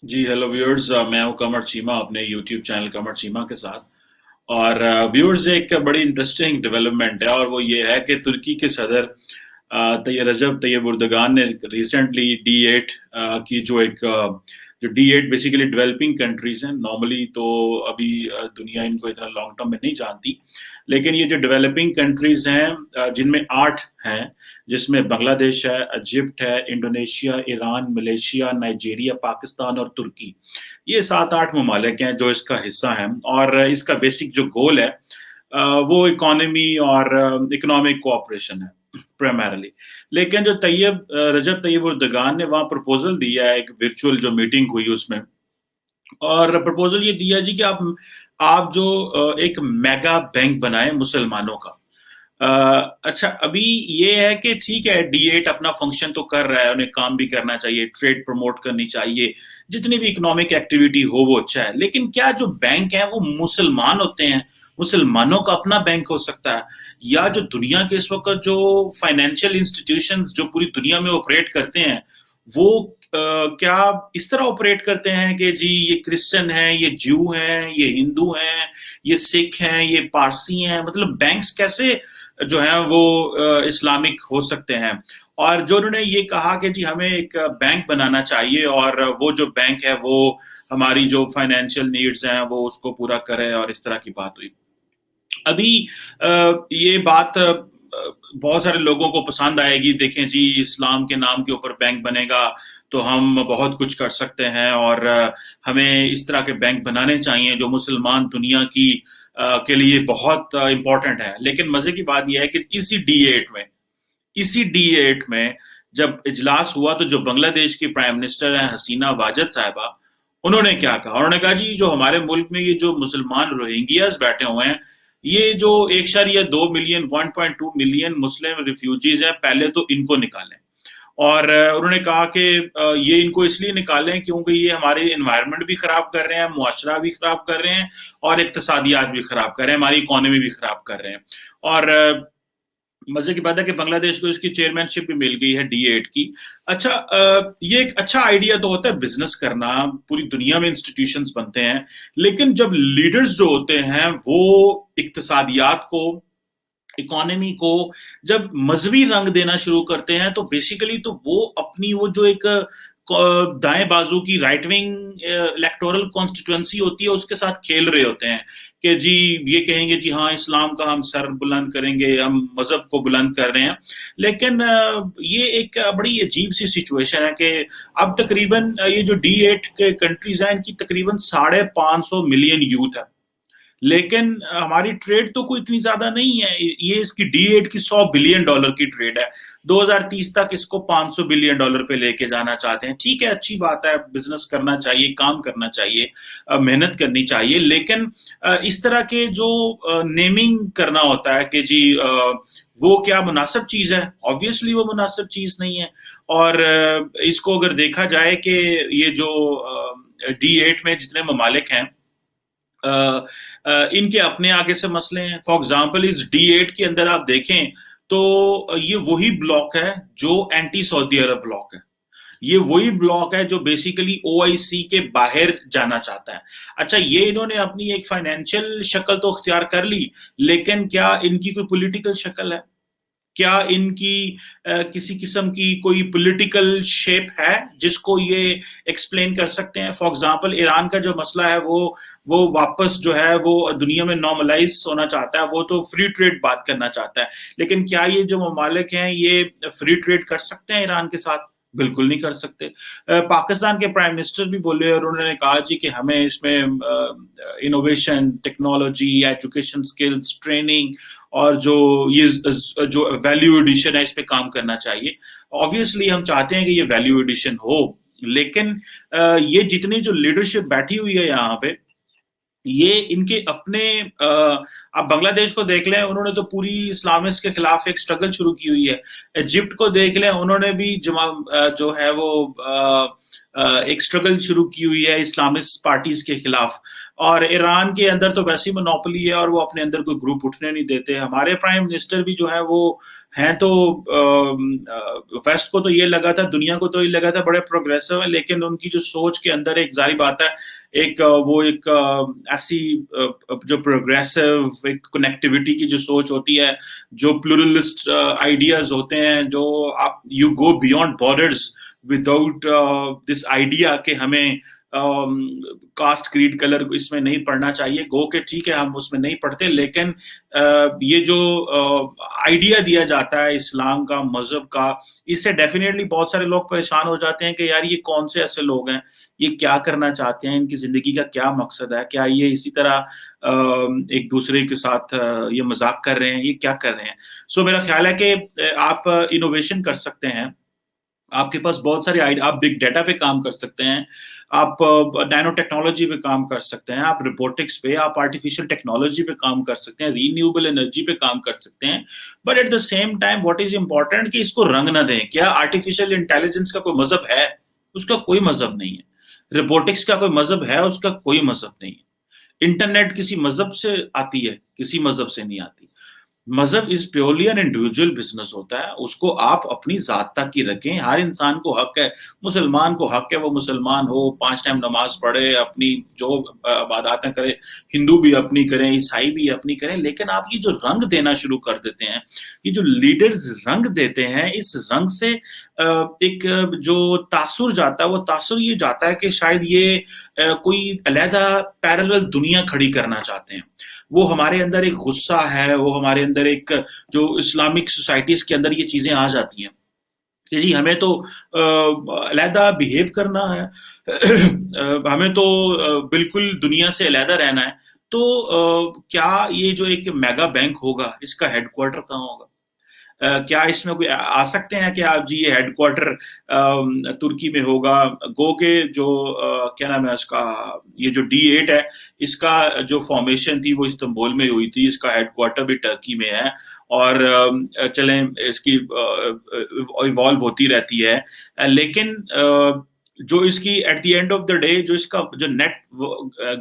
जी hello viewers, मैं हूं कमर चीमा अपने यूट्यूब चैनल कमर चीमा के साथ। और व्यूअर्स, एक बड़ी इंटरेस्टिंग डेवलपमेंट है और वो ये है कि तुर्की के सदर रजब तैयब उर्दगान ने रिसेंटली D8 की जो D8 बेसिकली डेवलपिंग कंट्रीज हैं। नॉर्मली तो अभी दुनिया इनको इतना लॉन्ग टर्म में नहीं जानती, लेकिन ये जो डेवलपिंग कंट्रीज हैं जिनमें 8 हैं, जिसमें बांग्लादेश है, इजिप्ट है, Indonesia, Iran, Malaysia, Nigeria, Pakistan और तुर्की। ये 7-8 ममालिक हैं जो इसका हिस्सा हैं, और इसका बेसिक जो गोल है वो इकोनॉमी और इकोनॉमिक कोऑपरेशन है प्राइमरली। लेकिन जो रजब तैयब उर्दगान ने वहाँ प्रपोजल दिया है, एक वर्चुअल जो मीटिंग हुई उसमें, और प्रपोजल ये दिया जी कि आप जो एक मेगा बैंक बनाए मुसलमानों का। अच्छा, अभी ये है कि ठीक है, D8 अपना फंक्शन तो कर रहा है, उन्हें काम भी करना चाहिए, ट्रेड प्रमोट करनी चाहिए, जितनी भी इकोनॉमिक एक्टिविटी हो वो अच्छा है, लेकिन क्या जो बैंक है वो मुसलमान होते हैं? मुसलमानों का अपना बैंक हो सकता है? या जो दुनिया के इस वक्त जो फाइनेंशियल इंस्टीट्यूशंस जो पूरी दुनिया में ऑपरेट करते हैं, वो क्या इस तरह ऑपरेट करते हैं कि जी ये क्रिश्चियन हैं, ये ज्यू हैं, ये हिंदू हैं, ये सिख हैं, ये पारसी हैं? मतलब बैंक्स कैसे जो है वो इस्लामिक हो सकते हैं? और जो उन्होंने ये कहा कि जी हमें एक बैंक बनाना चाहिए और वो जो बैंक है वो हमारी जो फाइनेंशियल नीड्स हैं वो उसको पूरा करे, और इस तरह की बात हुई। अभी ये बात बहुत सारे लोगों को पसंद आएगी, देखें जी इस्लाम के नाम के ऊपर बैंक बनेगा तो हम बहुत कुछ कर सकते हैं, और हमें इस तरह के बैंक बनाने चाहिए जो मुसलमान दुनिया की के लिए बहुत इंपॉर्टेंट है। लेकिन मजे की बात यह है कि इसी D8 में जब इजलास हुआ तो जो बांग्लादेश की प्राइम मिनिस्टर हैं हसीना वाजद साहिबा, उन्होंने क्या कहा? उन्होंने कहा जी जो हमारे मुल्क में ये जो मुसलमान रोहिंग्यास बैठे हुए हैं, ये जो 1.2 मिलियन 1.2 मिलियन मुस्लिम रिफ्यूजीज हैं, पहले तो इनको निकालें। और उन्होंने कहा कि ये इनको इसलिए निकालें क्योंकि ये हमारे इन्वायरमेंट भी खराब कर रहे हैं, मुआशरा भी खराब कर रहे हैं, और इक्तसादियात भी खराब कर रहे हैं, हमारी इकोनॉमी भी खराब कर रहे हैं। और मजे की बात है कि बांग्लादेश को इसकी चेयरमैनशिप भी मिल गई है D8 की। अच्छा, ये एक अच्छा आइडिया तो होता है बिजनेस करना, पूरी दुनिया में इंस्टीट्यूशंस बनते हैं, लेकिन जब लीडर्स जो होते हैं वो इक्तसादियात को, इकोनॉमी को जब मजहबी रंग देना शुरू करते हैं, तो बेसिकली तो वो अपनी वो जो एक दाएं बाजू की राइट विंग इलेक्टोरल कॉन्स्टिट्यूएंसी होती है उसके साथ खेल रहे होते हैं कि जी ये कहेंगे जी हाँ इस्लाम का हम सर बुलंद करेंगे, हम मजहब को बुलंद कर रहे हैं। लेकिन ये एक बड़ी अजीब सी सिचुएशन है कि अब तकरीबन ये जो D8 के कंट्रीज हैं इनकी तकरीबन 550 मिलियन यूथ है, लेकिन हमारी ट्रेड तो कोई इतनी ज्यादा नहीं है। ये इसकी D8 की $100 बिलियन की ट्रेड है। 2030 तक इसको $500 बिलियन पे लेके जाना चाहते हैं। ठीक है, अच्छी बात है, बिजनेस करना चाहिए, काम करना चाहिए, मेहनत करनी चाहिए, लेकिन इस तरह के जो नेमिंग करना होता है कि जी वो क्या मुनासिब चीज है? ऑब्वियसली वो मुनासिब चीज नहीं है। और इसको अगर देखा जाए कि ये जो D8 में जितने ममालिक हैं, इनके अपने आगे से मसले हैं। फॉर एग्जाम्पल इस D8 के अंदर आप देखें तो ये वही ब्लॉक है जो एंटी सऊदी अरब ब्लॉक है। ये वही ब्लॉक है जो बेसिकली OIC के बाहर जाना चाहता है। अच्छा, ये इन्होंने अपनी एक फाइनेंशियल शक्ल तो अख्तियार कर ली, लेकिन क्या इनकी कोई पॉलिटिकल शक्ल है? क्या इनकी किसी किस्म की कोई पॉलिटिकल शेप है जिसको ये एक्सप्लेन कर सकते हैं? फॉर एग्जांपल ईरान का जो मसला है वो वापस जो है वो दुनिया में नॉर्मलाइज होना चाहता है, वो तो फ्री ट्रेड बात करना चाहता है, लेकिन क्या ये जो ममालिक हैं ये फ्री ट्रेड कर सकते हैं ईरान के साथ? बिल्कुल नहीं कर सकते। पाकिस्तान के प्राइम मिनिस्टर भी बोले और उन्होंने कहा जी कि हमें इसमें innovation, technology, education, skills, training और जो वैल्यू एडिशन है इस पे काम करना चाहिए। ऑब्वियसली हम चाहते हैं कि ये वैल्यू एडिशन हो, लेकिन ये जितनी जो लीडरशिप बैठी हुई है यहाँ पे, ये इनके अपने आप बांग्लादेश को देख लें, उन्होंने तो पूरी इस्लामिस्ट के खिलाफ एक स्ट्रगल शुरू की हुई है। इजिप्ट को देख लें, उन्होंने भी जो है वो एक स्ट्रगल शुरू की हुई है इस्लामिस्ट पार्टीज के खिलाफ। और ईरान के अंदर तो वैसी मोनोपोली है और वो अपने अंदर कोई ग्रुप उठने नहीं देते। हमारे प्राइम मिनिस्टर भी जो है वो ہیں تو ویسٹ کو تو یہ لگا تھا، دنیا کو تو یہ لگا تھا بڑے پروگریسو ہیں، لیکن ان کی جو سوچ کے اندر ایک ظاہری بات ہے، ایک وہ ایک ایسی جو پروگریسو ایک کنیکٹیوٹی کی جو سوچ ہوتی ہے، جو پلورلسٹ آئیڈیاز ہوتے ہیں، جو آپ you go beyond borders without this idea کہ ہمیں کاسٹ کریڈ کلر اس میں نہیں پڑھنا چاہیے، گو کہ ٹھیک ہے ہم اس میں نہیں پڑھتے، لیکن یہ جو آئیڈیا دیا جاتا ہے اسلام کا، مذہب کا، اس سے ڈیفینیٹلی بہت سارے لوگ پریشان ہو جاتے ہیں کہ یار یہ کون سے ایسے لوگ ہیں، یہ کیا کرنا چاہتے ہیں، ان کی زندگی کا کیا مقصد ہے، کیا یہ اسی طرح ایک دوسرے کے ساتھ یہ مذاق کر رہے ہیں، یہ کیا کر رہے ہیں. سو میرا خیال ہے کہ آپ انوویشن کر سکتے ہیں، آپ کے پاس بہت سارے آپ بگ ڈیٹا پہ کام کر سکتے ہیں، آپ نینو ٹیکنالوجی پہ کام کر سکتے ہیں، آپ روبوٹکس پہ، آپ آرٹیفیشل ٹیکنالوجی پہ کام کر سکتے ہیں، رینیوبل انرجی پہ کام کر سکتے ہیں. But at the same time what is important کہ اس کو رنگ نہ دیں. کیا آرٹیفیشل انٹیلیجنس کا کوئی مذہب ہے؟ اس کا کوئی مذہب نہیں ہے. روبوٹکس کا کوئی مذہب ہے؟ اس کا کوئی مذہب نہیں ہے. انٹرنیٹ کسی مذہب سے آتی ہے؟ کسی مذہب سے نہیں آتی. مذہب is purely an individual business ہوتا ہے، اس کو آپ اپنی ذات تک ہی رکھیں. ہر انسان کو حق ہے، مسلمان کو حق ہے وہ مسلمان ہو، 5 ٹائم نماز پڑھے، اپنی جو عباداتیں کرے، ہندو بھی اپنی کریں، عیسائی بھی اپنی کریں. لیکن آپ یہ جو رنگ دینا شروع کر دیتے ہیں، یہ جو لیڈرز رنگ دیتے ہیں، اس رنگ سے ایک جو تاثر جاتا ہے، وہ تاثر یہ جاتا ہے کہ شاید یہ کوئی علیحدہ پیرلل دنیا کھڑی کرنا چاہتے ہیں. وہ ہمارے اندر ایک غصہ ہے، وہ ہمارے اندر ایک جو اسلامک سوسائٹیز کے اندر یہ چیزیں آ جاتی ہیں کہ جی ہمیں تو علیحدہ بیہیو کرنا ہے، ہمیں تو بالکل دنیا سے علیحدہ رہنا ہے. تو کیا یہ جو ایک میگا بینک ہوگا، اس کا ہیڈ کوارٹر کہاں ہوگا؟ کیا اس میں کوئی آ سکتے ہیں کہ آپ جی یہ ہیڈ کوارٹر ترکی میں ہوگا؟ گو کہ جو کیا نام ہے اس کا، یہ جو D8 ہے، اس کا جو فارمیشن تھی وہ استنبول میں ہوئی تھی، اس کا ہیڈ کوارٹر بھی ٹرکی میں ہے، اور چلیں اس کی ایوالو ہوتی رہتی ہے. لیکن جو اس کی at the end of the day جو اس کا جو نیٹ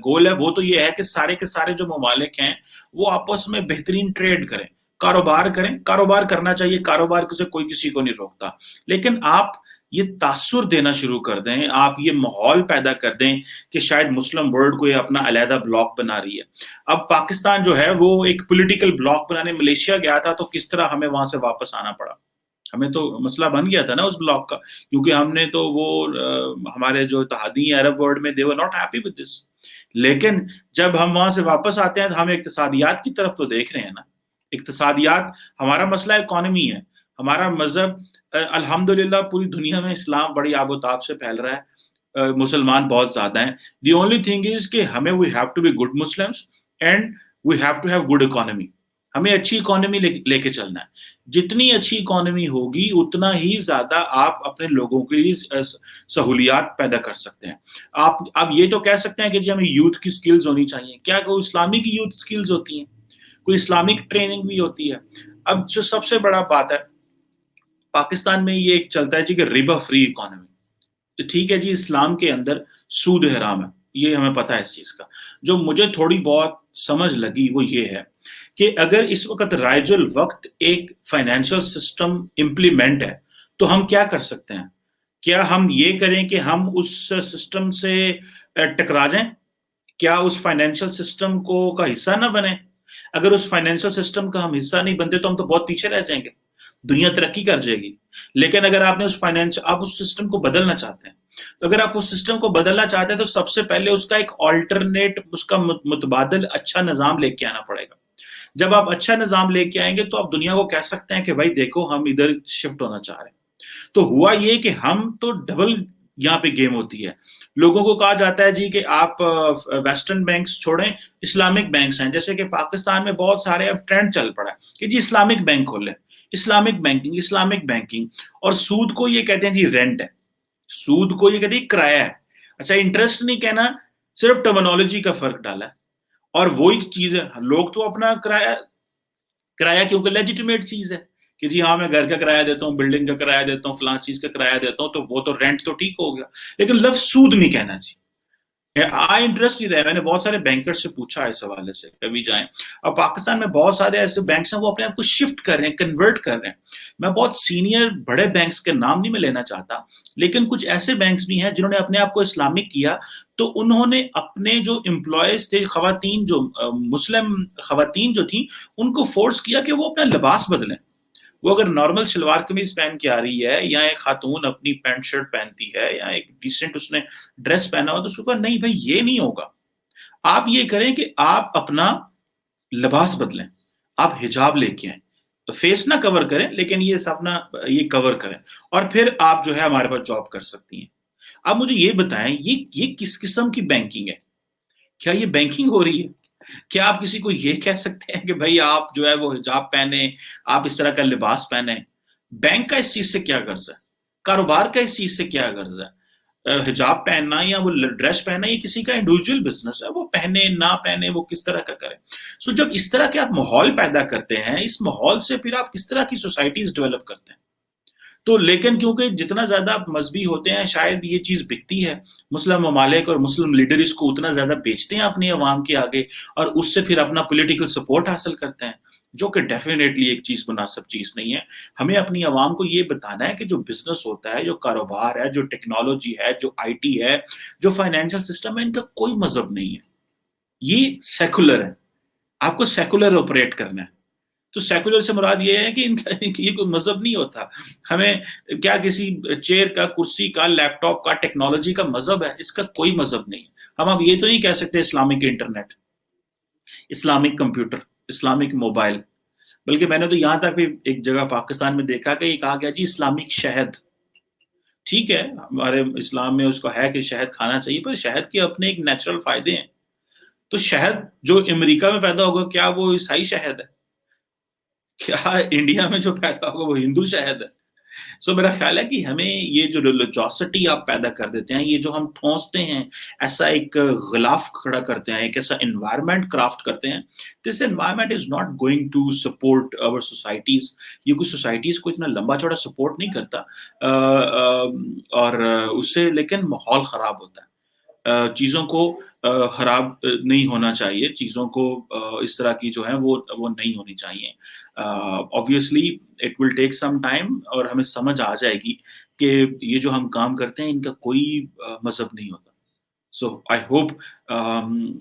گول ہے وہ تو یہ ہے کہ سارے کے سارے جو ممالک ہیں وہ آپس میں بہترین ٹریڈ کریں، کاروبار کریں. کاروبار کرنا چاہیے، کاروبار سے کوئی کسی کو نہیں روکتا، لیکن آپ یہ تاثر دینا شروع کر دیں، آپ یہ ماحول پیدا کر دیں کہ شاید مسلم ورلڈ کو یہ اپنا علیحدہ بلاک بنا رہی ہے. اب پاکستان جو ہے وہ ایک پولیٹیکل بلاک بنانے ملیشیا گیا تھا، تو کس طرح ہمیں وہاں سے واپس آنا پڑا؟ ہمیں تو مسئلہ بن گیا تھا نا اس بلاک کا، کیونکہ ہم نے تو وہ ہمارے جو اتحادی ہیں عرب ورلڈ میں they were not happy with this. لیکن جب ہم وہاں سے واپس آتے ہیں تو ہم اقتصادیات کی طرف تو دیکھ رہے ہیں نا. اقتصادیات، ہمارا مسئلہ اکانومی ہے، ہمارا مذہب الحمدللہ پوری دنیا میں اسلام بڑی آب و تاب سے پھیل رہا ہے، مسلمان بہت زیادہ ہیں. دی اونلی تھنگ از کہ ہمیں we have to be good Muslims and we have to have good economy. ہمیں اچھی اکانومی لے کے چلنا ہے. جتنی اچھی اکانومی ہوگی اتنا ہی زیادہ آپ اپنے لوگوں کے لیے سہولیات پیدا کر سکتے ہیں. آپ یہ تو کہہ سکتے ہیں کہ جی ہمیں یوتھ کی سکلز ہونی چاہیے. کیا کوئی اسلامک یوتھ سکلز ہوتی ہیں؟ کوئی اسلامک ٹریننگ بھی ہوتی ہے؟ اب جو سب سے بڑا بات ہے پاکستان میں یہ ایک چلتا ہے جی کہ ربا فری اکانومی. ٹھیک ہے جی، اسلام کے اندر سود حرام ہے، یہ ہمیں پتا ہے اس چیز کا. جو مجھے تھوڑی بہت سمجھ لگی وہ یہ ہے کہ اگر اس وقت رائج الوقت ایک فائنینشل سسٹم امپلیمنٹ ہے تو ہم کیا کر سکتے ہیں؟ کیا ہم یہ کریں کہ ہم اس سسٹم سے ٹکرا جائیں؟ کیا اس فائنینشل سسٹم کا حصہ نہ بنیں؟ اگر اس فائنینشل سسٹم کا ہم حصہ نہیں بنتے تو ہم تو بہت پیچھے رہ جائیں گے، دنیا ترقی کر جائے گی. لیکن اگر آپ نے آپ اس سسٹم کو بدلنا چاہتے ہیں، تو اگر آپ اس سسٹم کو بدلنا چاہتے ہیں تو سب سے پہلے اس کا ایک آلٹرنیٹ، اس کا متبادل اچھا نظام لے کے آنا پڑے گا. جب آپ اچھا نظام لے کے آئیں گے تو آپ دنیا کو کہہ سکتے ہیں کہ بھائی دیکھو ہم ادھر شفٹ ہونا چاہ رہے ہیں. تو ہوا یہ کہ ہم تو ڈبل یہاں پہ گیم ہوتی ہے. لوگوں کو کہا جاتا ہے جی کہ آپ ویسٹرن بینکس چھوڑیں، اسلامک بینکس ہیں. جیسے کہ پاکستان میں بہت سارے اب ٹرینڈ چل پڑا ہے کہ جی اسلامک بینک کھولیں، اسلامک بینکنگ، اسلامک بینکنگ. اور سود کو یہ کہتے ہیں جی رینٹ ہے، سود کو یہ کہتے ہیں کرایہ ہے. اچھا انٹرسٹ نہیں کہنا، صرف ٹرمینالوجی کا فرق ڈالا ہے. اور وہی چیز ہے، لوگ تو اپنا کرایہ کیونکہ لیجیٹیمیٹ چیز ہے کہ جی ہاں میں گھر کا کرایہ دیتا ہوں، بلڈنگ کا کرایہ دیتا ہوں، فلاں چیز کا کرایہ دیتا ہوں، تو وہ تو رینٹ تو ٹھیک ہو گیا. لیکن لفظ سود نہیں کہنا جی. इंटरेस्ट ही रहा है, मैंने बहुत सारे बैंकर से पूछा है इस हवाले से, कभी जाएं। और पाकिस्तान में बहुत सारे ऐसे बैंक्स हैं, वो अपने आप को शिफ्ट कर रहे हैं, कन्वर्ट कर रहे हैं। मैं बहुत सीनियर बड़े बैंक्स के नाम नहीं मैं लेना चाहता, लेकिन कुछ ऐसे बैंक्स भी हैं जिन्होंने अपने आप को इस्लामिक किया, तो उन्होंने अपने जो एम्प्लॉयज थे, खवातीन जो मुस्लिम खवातीन जो थी, उनको फोर्स किया कि वो अपना लिबास बदलें। वो अगर नॉर्मल सलवार कमीज पहन के आ रही है, या एक खातून अपनी पैंट शर्ट पहनती है, या एक डिसेंट उसने ड्रेस पहना हो, तो उसको कहा नहीं भाई ये नहीं होगा। आप ये करें कि आप अपना लिबास बदलें, आप हिजाब लेके आए, तो फेस ना कवर करें, लेकिन ये अपना ये कवर करें, और फिर आप जो है हमारे पास जॉब कर सकती हैं। आप मुझे ये बताएं, ये किस किस्म की बैंकिंग है? क्या ये बैंकिंग हो रही है? क्या आप किसी को ये कह सकते हैं कि भाई आप जो है वो हिजाब पहने, आप इस तरह का लिबास पहने? बैंक का इस चीज से क्या गर्ज है? कारोबार का इस चीज से क्या गर्ज है? हिजाब पहनना या वो ड्रेस पहनना, ये किसी का इंडिविजुअल बिजनेस है, वो पहने ना पहने, वो किस तरह का करे। सो जब इस तरह के आप माहौल पैदा करते हैं, इस माहौल से फिर आप किस तरह की सोसाइटीज डेवलप करते हैं? तो लेकिन क्योंकि जितना ज्यादा आप मजहबी होते हैं, शायद ये चीज बिकती है, मुस्लिम ममालिक और मुस्लिम लीडर इसको उतना ज्यादा बेचते हैं अपनी आवाम के आगे, और उससे फिर अपना पॉलिटिकल सपोर्ट हासिल करते हैं, जो कि डेफिनेटली एक चीज मुनासिब चीज नहीं है। हमें अपनी आवाम को ये बताना है कि जो बिजनेस होता है, जो कारोबार है, जो टेक्नोलॉजी है, जो आईटी है, जो फाइनेंशियल सिस्टम है, इनका कोई मजहब नहीं है, ये सेकुलर है। आपको सेकुलर ऑपरेट करना है। तो सेकुलर से मुराद ये है कि इनका ये कोई मजहब नहीं होता। हमें क्या किसी चेयर का, कुर्सी का, लैपटॉप का, टेक्नोलॉजी का मजहब है? इसका कोई मजहब नहीं है। हम अब ये तो नहीं कह सकते Islamic internet, Islamic computer, Islamic mobile. बल्कि मैंने तो यहां तक भी एक जगह पाकिस्तान में देखा कि ये कहा गया जी इस्लामिक शहद। ठीक है, हमारे इस्लाम में उसको है कि शहद खाना चाहिए, पर शहद के अपने एक नेचुरल फायदे हैं। तो शहद जो अमेरिका में पैदा होगा, क्या वो ईसाई शहद है? क्या इंडिया में जो पैदा होगा वो हिंदू शहद है? सो मेरा ख्याल है कि हमें ये जो रिलीजियोसिटी आप पैदा कर देते हैं, ये जो हम ठोंसते हैं, ऐसा एक गिलाफ खड़ा करते हैं, एक ऐसा एनवायरनमेंट क्राफ्ट करते हैं, this environment is not going to support our societies. ये कुछ सोसाइटीज को इतना लंबा चौड़ा सपोर्ट नहीं करता, और उससे लेकिन माहौल खराब होता है। चीज़ों को खराब नहीं होना चाहिए, चीज़ों को इस तरह की जो है वो नहीं होनी चाहिए। Obviously it will take some time, और हमें समझ आ जाएगी कि ये जो हम काम करते हैं इनका कोई मज़हब नहीं होता। So I hope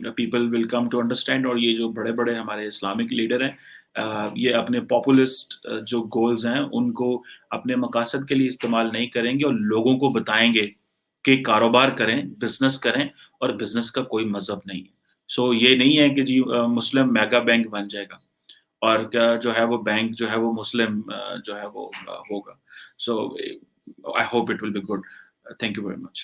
people will come to understand, और ये जो बड़े-बड़े हमारे इस्लामिक लीडर हैं, ये अपने पॉपुलिस्ट जो गोल्स हैं उनको अपने मकासद के लिए इस्तेमाल नहीं करेंगे, और लोगों को बताएँगे कि कारोबार करें, बिज़नेस करें, और बिज़नेस का कोई मज़हब नहीं है। सो ये नहीं है कि जी मुस्लिम मेगा बैंक बन जाएगा, और क्या जो है वो बैंक जो है वो मुस्लिम जो है वो होगा। So I hope it will be good. Thank you very much.